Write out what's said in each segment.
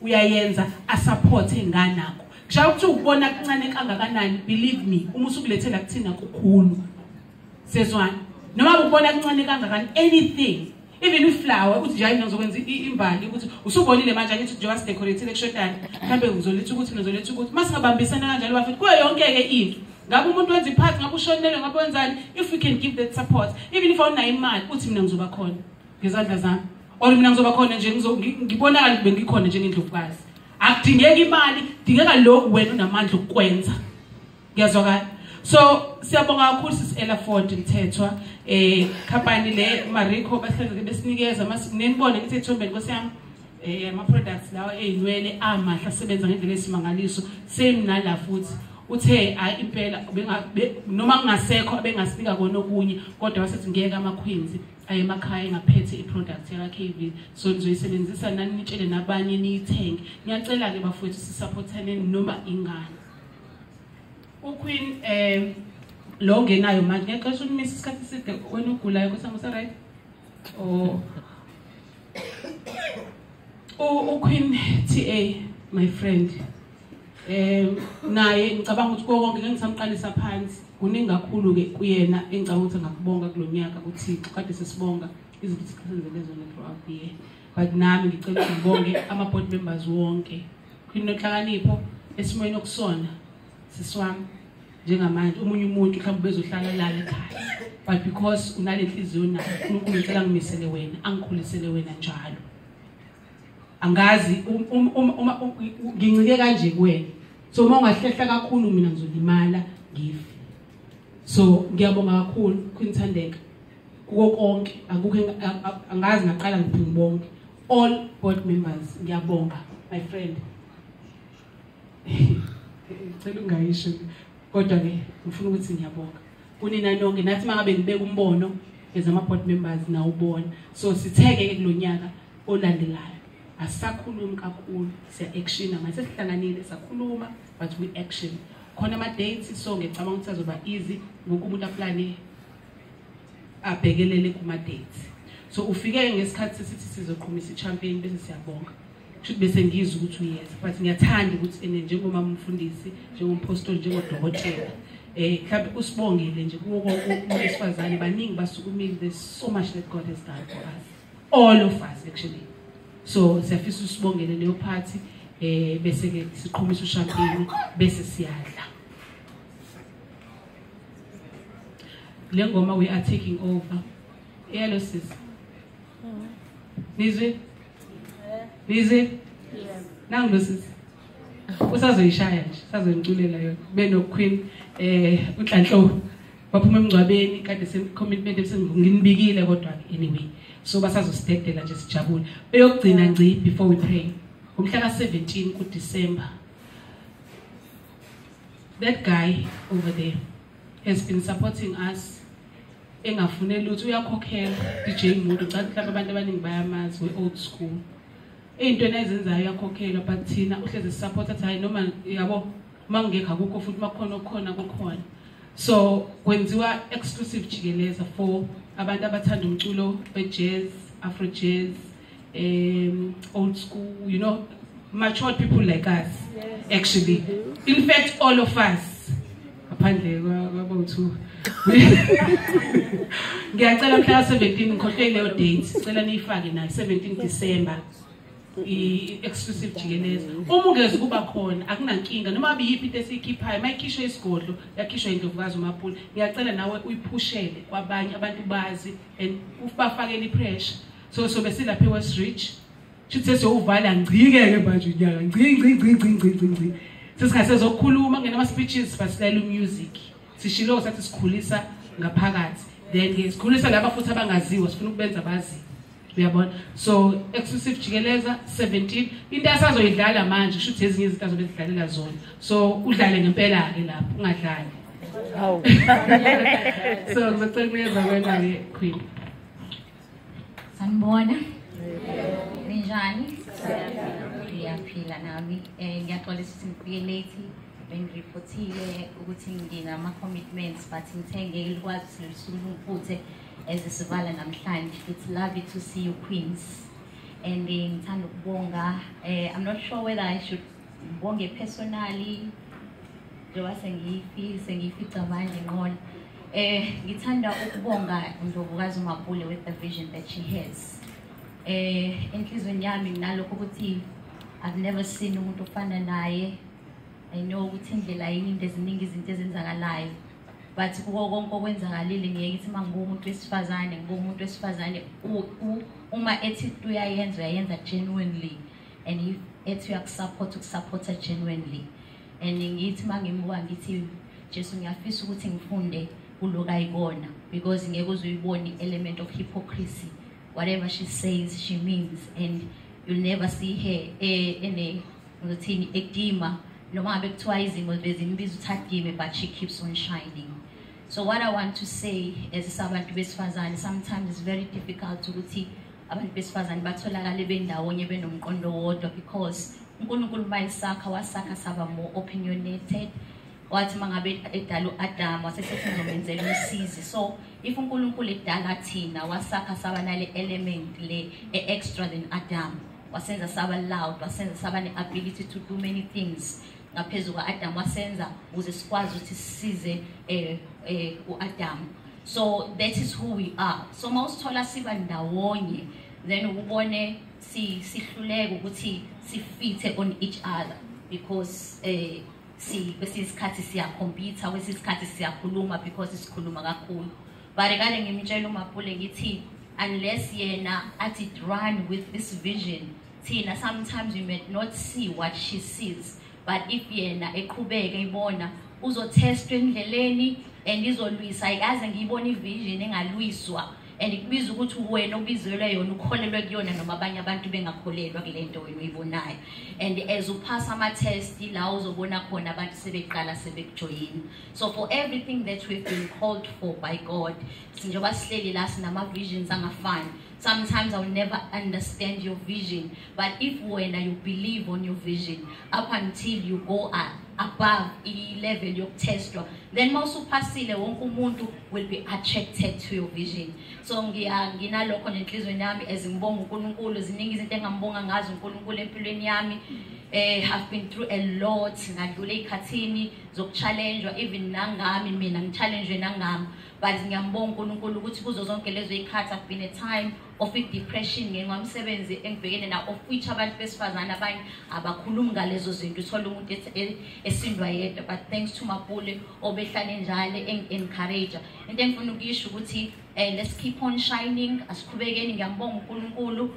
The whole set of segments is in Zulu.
uyayenza asupporte nganako kusho ukuthi ukubona kancane kangakanani believe me uma usukulethela kuthina kukhulu sezwana noma ukubona kancane kangakanani anything even iflower uthi nje ngizokwenza imbali ukuthi usubonile manje ngithi nje was decorate kushodani mhlambe uzoletha ukuthi masingabambisana kanjalo bafethu kuyo yonke ke into ngabe umuntu wenza iphathi ngabe ushonele ngabe wenzani if we can give that support even if awunayo imali uthi mina ngizoba khona ngezandla zami or mina ngizoba khona nje ngibonakala kube ngikhona njengendlovukazi akudingeka imali dingeka lokhu wena unamandla okwenza ngiyazwakala so siyabonga kakhulu sisi Ella Ford Mthethwa company le Mariko bahleze besinikeza masinenibone ngithi ethombeni nkosiyami ama products lawa einwele amahla asebenza ngendlela esimangaliso same nala futhi uthe hayi impela noma kungasekho abengasinika kona okunye kodwa wasethi ngeke ama queens ayemakhaya ngaphethe iproduct yaka KV so nizoyisebenzisa nani nitshele nabanye niyithenge ngiyacela ke bafowethu sisupportane noma ingane uQueen lo ngenayo manje ngiyaqasha uMrs isikhathi side wena ugulayo kusamuse right uQueen TA my friend naye ngicabanga ukuthi konke ngisamqalisa phansi kuningi kakhulu ke kuyena engicabanga ukuthi ngakubonga kulonyaka kuThixo kade sesibonga izinto esikhenzele zona throughout the year but nami ngicela ukubonge ama board members wonke kwinohlakanipho esimoyeni okusona siswami njengamanje umunye umuntu mhlawumbe bezohlala lala ekhaya but because unalenhliziyo nayo uNkulunkulu ngicela ngimisele wena angikhulisele wena njalo angazi ngincike kanje kuwena so uma ungahlehla kakhulu mina ngizolimala ngife so ngiyabonga kakhulu kwinthandeka kuko konke akukho angazi ngaqala ngibonge all board members ngiyabonga my friend ngicela ungayisho kodwa ke ngifuna ukuthi ngiyabonga kunina nonke nathi mangabe ngibeka umbono ezama board members na ubona so sitheke ke kulonyaka olandelayo asakhuluma kakhulu siya action manje sihlanganile sakhuluma but we action khona ama dates so ngicabanga ukuthi azoba easy ngoku umuntu aplane abhekelele kuma dates so ufike ngesikhathi sithi sizoqhumisa iChampion bese siyabonga should bese ngizwe ukuthi uyeza but ngiyathanda ukuthi njengoma umfundisi njengompostoli njengodokotela mhlawumbe usibongele nje kuwo konke umuntu esifazane baningi basukumile there's so much that God has done for us all of us actually so siyafisa usibongele leyo party bese ke siqhumisa uChampion bese siyadla le ngoma we are taking over hello sis Nizwe nangu sis usazoyishaya nje sazoyiculela yona benoQueen uNhlanhlo baphuma emngcwabeni kade commitment esenginibikile kodwa anyway so basazostedela nje sijabule beyogcina ngci before we pray umhla ka17 kuDecember that guy over there has been supporting us engafunela ukuthi uyakhokhela DJ Mood ucathi mhlawumbe abantu abaningi bayamazi we old school into enezenzayo yakhokhela but thina uhleze support athi hayi noma yabo mangekho akukho futhi makhona kukhona so kwenziwa exclusive jikeleza for abantu abathanda umculo we-jazz, afro jazz, old school, you know, mature people like us. Yes. Actually, in fact all of us aphandle kwabothu ngiyacela mhla 17 ngikhohle leyo date sicela niyifake nayo 17 December exclusive jikeleza uma ungeze kuba khona akunankinga noma abiyiphi into esikhiphayo mayikhishwe isigodlo yakhishwa Indlovukazi Mapule ngiyacela nawe uyiphushele kwabanye abantu bazi and ufafakele ipressure so besilapha eWest Ridge shithi sesiyovala ngcike ke manje unyaka ngci sesingasezokhuluma ngenama speeches basilela music sishilo sathi sikhulisa ngaphakathi then ke sikhulisa laba futhi abangaziwa sifuna ukubenza bazi uyabona so exclusive jikeleza 17 into asazoyidlala manje shuthi ezinye izinto azobedlalela zona so udlale ngempela ke lapho ungadlali hawu so ngicela ukuyeza wena ke Queen sanibona njani ngiyaphila nami ngiyaxolisa ukuthi ngifike late bengiripothile ukuthi nginama commitments but ngithenge likwazi usuku uphuthe ezisivala namhlanje. It's lovely to see you queens and ngithanda ukubonga. I'm not sure whether I should bonge personally njengoba sengiyifica manje ngqondo. Ngithanda ukubonga Indlovukazi Mapule with the vision that she has. Enhlizweni yami nginalokho ukuthi I've never seen umuntu ofana naye. I know ukuthi indlela yini eziningi izinto ezenzakalayo, but kuwo konke okwenzakalile ngeke ithi mangibuka umuntu wesifazane ngibuka umuntu wesifazane uma ethi uyayenza genuinely, and if ethi uyakusupport genuinely. And ngithi mangimbuka ngithi Jesu ngiyafisa ukuthi ngifunde kulo kayibona, because ngeke uzuyibona element of hypocrisy. Whatever she says she means, and you'll never see her in a ekdima noma ngabe kuthiwa izimo bezimbiza uthathime, but she keeps on shining. So what I want to say as abantu besifazane, sometimes it's very difficult ukuthi abantu besifazane batholakale bendawonye benomqondo wodwa, because uNkulunkulu mayisakha wasakha saba more opinionated. Wathi mangabe edala uAdam wasesethi ngizomenzela umsizi. So if uNkulunkulu edala thina wasakha saba nale element le extra than Adam, wasenza saba loud, wasenza saba ne-ability to do many things ngaphezu kwa-Adam, wasenza ukuze sikwazi ukuthi sisize u-Adam. So that is who we are. So mawusithola siba ndawonye, then ubone sihluleke ukuthi sifithe on each other, because kwesinye isikhathi siyakompyutha, kwesinye isikhathi siyakhuluma because sikhuluma kakhulu. But kale ngimtshela uMapule ngithi unless yena athi run with this vision, thina sometimes we may not see what she sees, but if yena eqhubeka ibona uzotestwa endleleni and izolwisa, ayikaze ngiyibona ivision engalwiswa, and kubiza ukuthi wena obizelwe yona ukholelwe kuyona noma abanye abantu bengakholelwa kule nto wena uyibonayo. And as upass ama-test la uzobona khona abantu sebeqala sebekujoyina. So for everything that we've been called for by God, njengoba sihleli la sinama-visions angafani. Sometimes I will never understand your vision, but if when you believe on your vision up until you go above the level you test, then also pasile wonke umuntu will be attracted to your vision. So nginalokho nenhlizweni yami ezingibonga uNkulunkulu, ziningi izinto engambonga ngazo uNkulunkulu empilweni yami. Have been through a lot, ngadlula ikhathini zokuchallenge, even nangami mina ngichallenge nangami, but ngiyambonga uNkulunkulu ukuthi kuzo zonke lezo ikhathi have been a time of depression ngenxa yomsebenzi engibhekene na, of which abantu besifazana abanye abakhulumi ngalezo zinto, uthola umuntu esindwa yedwa. But thanks to Mapule obehlale njalo encourage. Into engifuna ukuyisho ukuthi let's keep on shining, asiqhubekeni. Ngiyambonga uNkulunkulu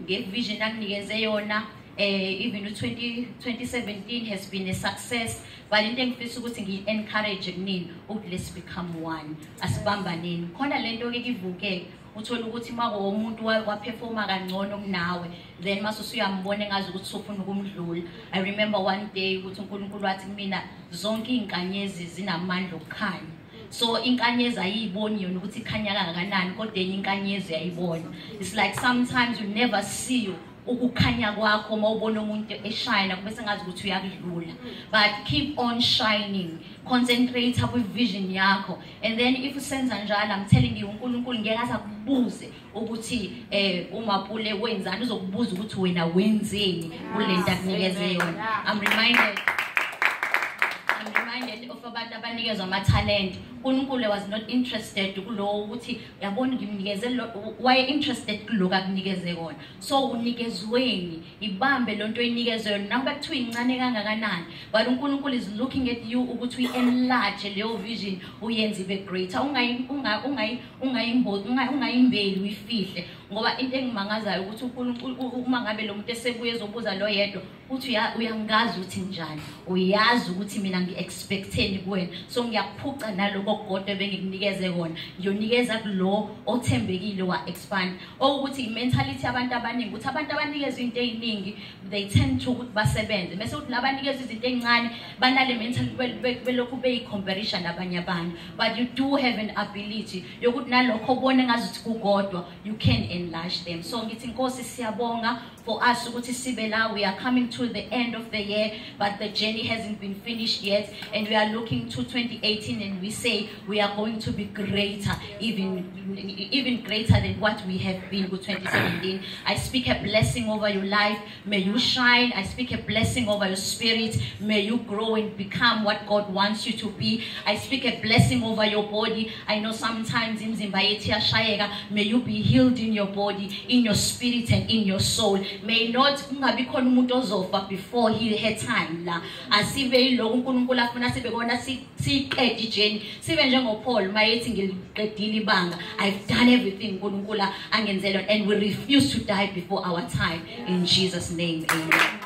ngevision anginikeze yona. Even 2017 has been a success, but into engifisa ukuthi ngi-encourage kunini ukuthi let's become one, asibambaneni. Khona lento ke ivuke uthola ukuthi mako umuntu waperforma kangcono kunawe, then mase usuyambona engazi ukuthi sofuna ukumdlula. I remember one day ukuthi uNkulunkulu wathi kumina zonke inkanyezi zinamandla okukhanya. So inkanyezi ayiboni yona ukuthi ikhanya kangakanani, kodwa enye inkanyezi ayibona. It's like sometimes you never see you ukukhanya kwakho mawubona umuntu eshine kubese ngazi ukuthi uyakudlula, but keep on shining, concentrate kwi vision yakho, and then if usenza njalo, I'm telling you uNkulunkulu ngeke azakubuze ukuthi uMapule wenzani, uzokubuza ukuthi wena wenzeni kulento akunikeze yona. I'm reminded of abantu abanikezwa ama-talent. uNkulunkulu was not interested kulo ukuthi yabona ngimnikeze lo, why interested kuloko akunikeze kona. So unikezweni, ibambe lonto oyinikezwe yona noma kuthiwa incane kangakanani, but uNkulunkulu is looking at you ukuthi uyi-enlarge leyo vision, uyenze ibe greater. Ungayimbeli uyifihle, ngoba into engimangazayo ukuthi uNkulunkulu uma ngabe lo muntu esebuye ezobuza lo yedwa uthi uyangazi ukuthi njani, uyazi ukuthi mina ngi-expecteni kuwena. So ngiyakuphuca naloko kodwa bengikunikeze kona, ngiyonikeza kulo othembekile wa-expand. Ukuthi i-mentality abantu abaningi ukuthi abantu abanikeza into eziningi they tend to ukuthi basebenze, bese ukuthi labanikeza izinto ezincane banale mentality belokhu beyi-comparison nabanye abantu. But you do have an ability yokuthi nalokho ubone ngazi ukuthi kukodwa you can enlarge them. So ngithi Nkosi siyabonga for us ukuthi sibe la. We are coming to the end of the year, but the journey hasn't been finished yet, and we are looking to 2018, and we say we are going to be greater, even greater than what we have been with 2017. I speak a blessing over your life. May you shine. I speak a blessing over your spirit. May you grow and become what God wants you to be. I speak a blessing over your body. I know sometimes may you be healed in your body, in your spirit, and in your soul. May not but before he had time la asibe lo uNkulunkulu afuna sibe kona siqede ijeni sibe njengoPaul mayethi ngiqedile ibanga. I've done everything uNkulunkulu angenzela, and we refuse to die before our time. In Jesus' name, amen.